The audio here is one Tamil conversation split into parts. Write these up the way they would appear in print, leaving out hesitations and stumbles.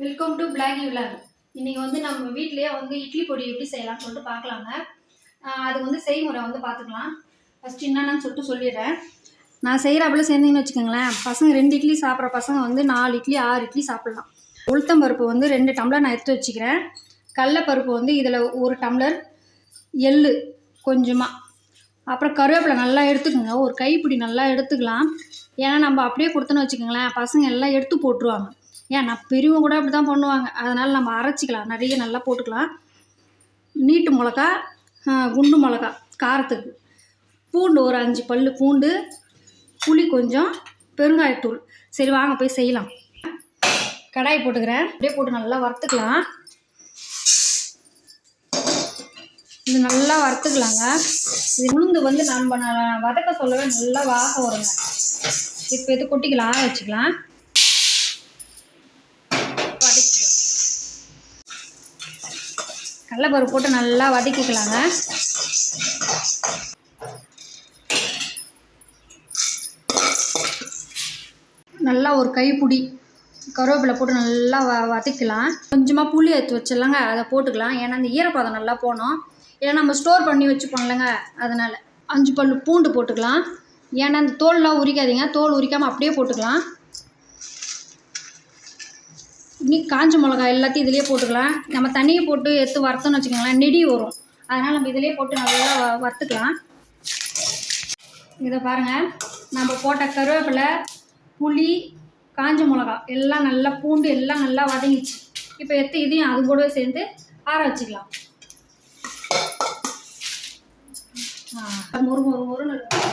Welcome to பிளாகி vlog. இன்றைக்கி வந்து நம்ம வீட்டிலேயே வந்து இட்லி பொடி எப்படி செய்யலாம்னு சொல்லிட்டு பார்க்கலாங்க. அது வந்து செய்முறை வந்து பார்த்துக்கலாம். ஃபஸ்ட்டு என்னென்னு சொல்லிடுறேன். நான் செய்கிறாப்புல சேர்ந்தீங்கன்னு வச்சுக்கோங்களேன், பசங்க 2 இட்லி சாப்பிட்ற பசங்க வந்து 4 இட்லி 6 இட்லி சாப்பிட்லாம். உளுத்தம்பருப்பு வந்து 2 டம்ளர் நான் எடுத்து வச்சுக்கிறேன். கடலைப்பருப்பு வந்து இதில் 1 டம்ளர், எள்ளு கொஞ்சமாக, அப்புறம் கருவேப்பிலை நல்லா எடுத்துக்கோங்க. ஒரு கைப்பிடி நல்லா எடுத்துக்கலாம். ஏன்னா நம்ம அப்படியே கொடுத்தோன்னு வச்சுக்கோங்களேன், பசங்க எல்லாம் எடுத்து போட்டுருவாங்க. ஏன் நான் பெரியவங்க கூட அப்படி தான் பண்ணுவாங்க. அதனால் நம்ம அரைச்சிக்கலாம், நிறைய நல்லா போட்டுக்கலாம். நீட்டு மிளகா, குண்டு மிளகா காரத்துக்கு, பூண்டு ஒரு 5 பல் பூண்டு, புளி கொஞ்சம், பெருங்காயத்தூள். சரி வாங்க போய் செய்யலாம். கடாய் போட்டுக்கிறேன். அப்படியே போட்டு நல்லா வறுத்துக்கலாம். இது நல்லா வறுத்துக்கலாங்க. இது உளுந்து வந்து நம்ம வதக்க சொல்லவே நல்லா வாசம் வருங்க. இப்போ இது கொட்டிக்கலாம், ஆற வச்சுக்கலாம். கடலைப்பருப்பு போட்டு நல்லா வதக்கிக்கலாங்க. நல்லா ஒரு கைப்பிடி கருவேப்பிலை போட்டு நல்லா வதக்கலாம். கொஞ்சமாக புளி எடுத்து வச்சிடலாங்க, அதை போட்டுக்கலாம். ஏன்னா அந்த ஈரப்பதம் நல்லா போகணும். ஏன்னா நம்ம ஸ்டோர் பண்ணி வச்சுப்போம்லங்க, அதனால் 5 பல் பூண்டு போட்டுக்கலாம். ஏன்னா அந்த தோல்லாம் உரிக்காதீங்க, தோல் உரிக்காமல் அப்படியே போட்டுக்கலாம். காஞ்ச மிளகா எல்லாத்தையும் இதிலே போட்டுக்கலாம். நம்ம தண்ணியை போட்டு எடுத்து வறுத்தோன்னு வச்சுக்கோங்களேன், நெடி வரும். அதனால் நம்ம இதிலே போட்டு நல்லா வறுத்துக்கலாம். இதை பாருங்கள், நம்ம போட்ட கருவேப்பிலை, புளி, காஞ்ச மிளகா எல்லாம் நல்லா, பூண்டு எல்லாம் நல்லா வதங்கிச்சு. இப்போ எடுத்து இதையும் அது கூடவே சேர்ந்து ஆற வச்சுக்கலாம். மொறு மொறு மொறுன்னு இருக்கும்.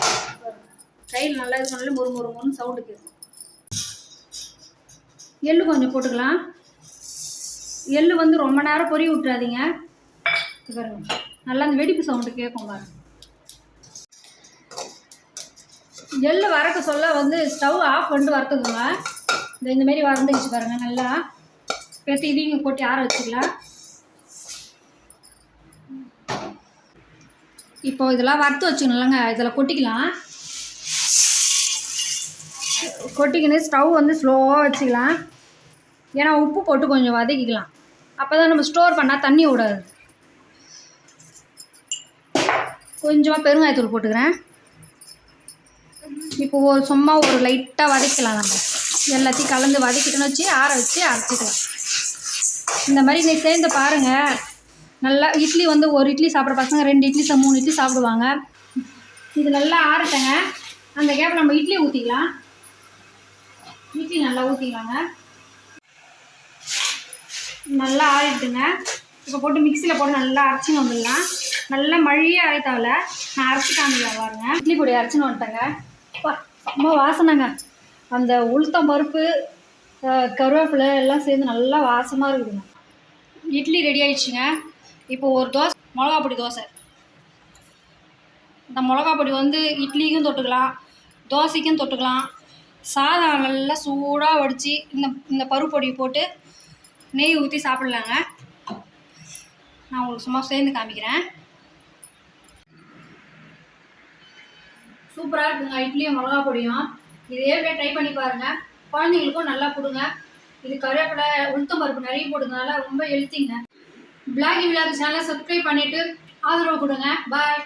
கையில் நல்லா இது பண்ணாலும் மொறு மொறு மொறுன்னு சவுண்டு கேட்கும். எள்ளு கொஞ்சம் போட்டுக்கலாம். எள்ளு வந்து ரொம்ப நேரம் பொரிய விட்டுறாதீங்க. பாருங்க, நல்லா அந்த வெடிப்பு சவுண்டு கேட்கும் பாருங்க. எள்ளு வறக்க சொல்ல வந்து ஸ்டவ் ஆஃப் பண்ணிட்டு வறுத்துக்குங்க. இந்தமாரி வறந்துக்கிச்சு பாருங்க. நல்லா பேசி இதையும் கொட்டி ஆற வச்சுக்கலாம். இப்போ இதெல்லாம் வறுத்து வச்சுக்கணும்லங்க, இதில் கொட்டிக்கலாம். கொட்டிக்கின்னு ஸ்டவ் வந்து ஸ்லோவாக வச்சுக்கலாம். ஏன்னா உப்பு போட்டு கொஞ்சம் வதக்கிக்கலாம். அப்போ தான் நம்ம ஸ்டோர் பண்ணால் தண்ணி விடாது. கொஞ்சமாக பெருங்காயத்தூள் போட்டுக்கிறேன். இப்போ சும்மா ஒரு லைட்டாக வதக்கலாம். நம்ம எல்லாத்தையும் கலந்து வதக்கிட்டோன்னு வச்சு ஆற வச்சு அரைச்சிக்கலாம். இந்த மாதிரி நீ சேர்ந்து பாருங்கள். நல்லா இட்லி வந்து ஒரு இட்லி சாப்பிட்ற பசங்க 2 இட்லி 3 இட்லி சாப்பிடுவாங்க. இது நல்லா ஆறட்டங்க. அந்த கேப்பில் நம்ம இட்லி ஊற்றிக்கலாம். இட்லி நல்லா ஊற்றிக்கலாங்க. நல்லா ஆறிட்டுங்க. இப்போ போட்டு மிக்சியில் போட்டு நல்லா அரைச்சின்னு வந்துடலாம். நல்லா மழியாக அரைத்தாவில் நான் அரைச்சி காமிக்கலாம் பாருங்க. இட்லி பொடி அரைச்சின்னு வந்துட்டேங்க. ரொம்ப வாசனைங்க. அந்த உளுத்தம் பருப்பு, கருவேப்பிலை எல்லாம் சேர்ந்து நல்லா வாசமாக இருக்குதுங்க. இட்லி ரெடி ஆகிடுச்சுங்க. இப்போ ஒரு தோசை, மிளகா பொடி தோசை. இந்த மிளகா பொடி வந்து இட்லிக்கும் தொட்டுக்கலாம், தோசைக்கும் தொட்டுக்கலாம். சாதம் நல்லா சூடாக வடித்து இந்த பருப்பு பொடி போட்டு நெய் ஊற்றி சாப்பிட்லாங்க. நான் உங்களுக்கு சும்மா சேர்ந்து காமிக்கிறேன். சூப்பராக இருக்குங்க இட்லியும் மிளகா பொடியும். இதே அப்படியே ட்ரை பண்ணி பாருங்கள். குழந்தைங்களுக்கும் நல்லா கொடுங்க. இது கருவேப்பிலை, உளுத்தம் பருப்பு நிறைய போடுறதுனால ரொம்ப ஹெல்த்திங்க. பிளாகி விலாக் சேனலை சப்ஸ்கிரைப் பண்ணிவிட்டு ஆதரவு கொடுங்க. பாய்.